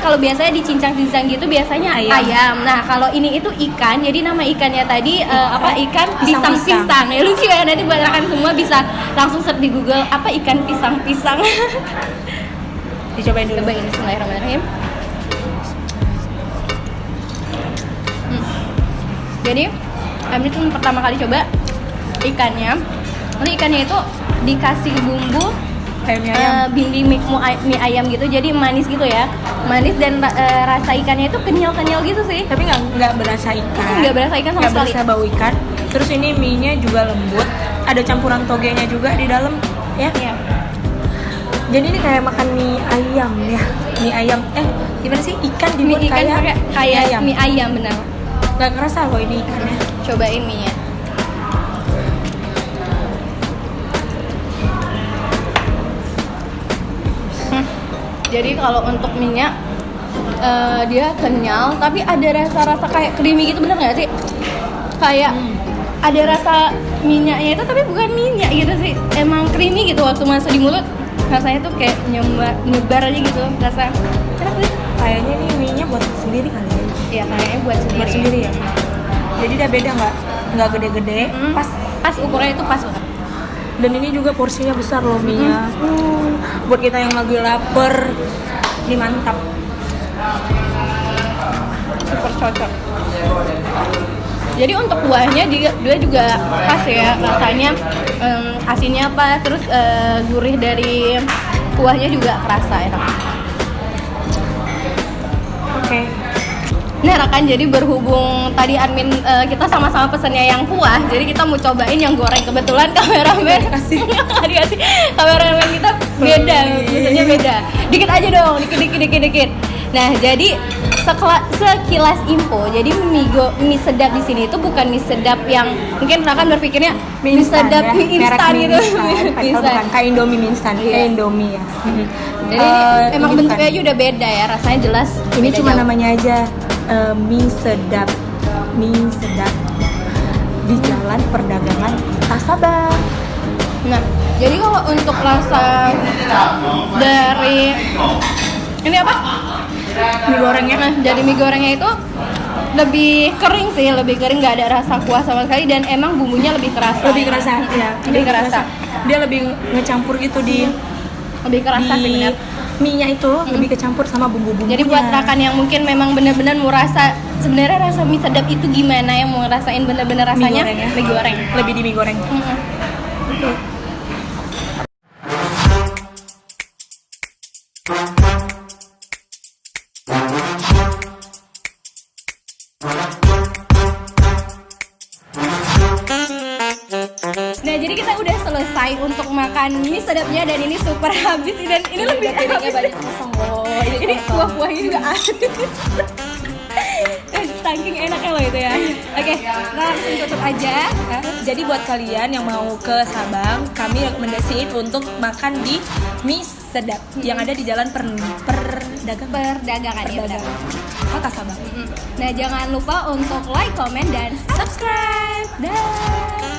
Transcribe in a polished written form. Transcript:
kalau biasanya dicincang-cincang gitu biasanya ayam. Nah, kalau ini itu ikan. Jadi nama ikannya tadi ikan pisang-pisang. Ya lucu ya, nanti buat rekan semua bisa langsung search di Google apa ikan pisang-pisang. Dicobain dulu. Cobain, bismillahirrahmanirrahim. Jadi kami tuh pertama kali coba ikannya. Nanti ikannya itu dikasih bumbu bindi mie ayam gitu, jadi manis gitu ya, manis dan rasa ikannya itu kenyal gitu sih. Tapi nggak berasa ikan. Nggak berasa ikan sama sekali. Nggak berasa bau ikan. Terus ini mie-nya juga lembut. Ada campuran togenya juga di dalam, ya. Iya. Jadi ini kayak makan mie ayam ya. Mie ayam. Gimana sih? Ikan dibuat kayak mie ayam benar. Nggak kerasa loh ini ikannya. Cobain mie-nya. Jadi kalau untuk minyak dia kenyal, tapi ada rasa kayak creamy gitu, bener nggak sih? Kayak ada rasa minyaknya itu, tapi bukan minyak gitu sih. Emang creamy gitu waktu masuk di mulut, rasanya tuh kayak nyebar aja gitu rasa. Enak sih. Kayaknya nih mie-nya buat sendiri kali ya. Iya, kayaknya buat sendiri ya. Jadi dia beda nggak gede-gede, pas ukurannya itu pas banget. Dan ini juga porsinya besar loh mie-nya. Buat kita yang lagi lapar, ini mantap. Super cocok. Jadi untuk kuahnya dia juga pas ya rasanya, asinnya apa, terus gurih dari kuahnya juga kerasa enak. Oke. Nah rekan, jadi berhubung tadi admin kita sama-sama pesennya yang kuah, jadi kita mau cobain yang goreng. Kebetulan kameramen dikasih kameramen kita beda, biasanya beda. Dikit aja dong, dikit. Nah jadi sekilas info, jadi mie sedap di sini itu bukan mie sedap yang mungkin rekan berpikirnya mie sedap ya? Mie instan gitu. Bukan kayak Indomie mie instan, kayak Indomie ya. Jadi emang bentuknya aja udah beda ya, rasanya jelas. Ini cuma namanya aja mie sedap di Jalan Perdagangan Tasabang. Nah, jadi kalau untuk rasa dari ini apa? Mie gorengnya. Nah, jadi mie gorengnya itu lebih kering sih, nggak ada rasa kuah sama sekali, dan emang bumbunya lebih kerasa. Ya. Lebih kerasa. Dia lebih ngecampur gitu lebih kerasa sih benar. Mie-nya itu lebih kecampur sama bumbu-bumbunya. Jadi buat rekan yang mungkin memang benar-benar mau rasa sebenarnya rasa mie sedap itu gimana, yang mau ngerasain benar-benar rasanya mie goreng. Lebih di mie goreng. Nah, jadi kita udah selesai untuk makan mie sedapnya, dan ini super habis, dan ini lebih piringnya banyak kosong loh. Ini kuah-kuahnya juga asin. Saking enaknya loh itu ya. Oke, langsung tutup aja. Jadi buat kalian yang mau ke Sabang, kami rekomendasiin untuk makan di mie sedap yang ada di Jalan Perdagangan ya, Kota Sabang. Nah, jangan lupa untuk like, comment, dan subscribe. Dah.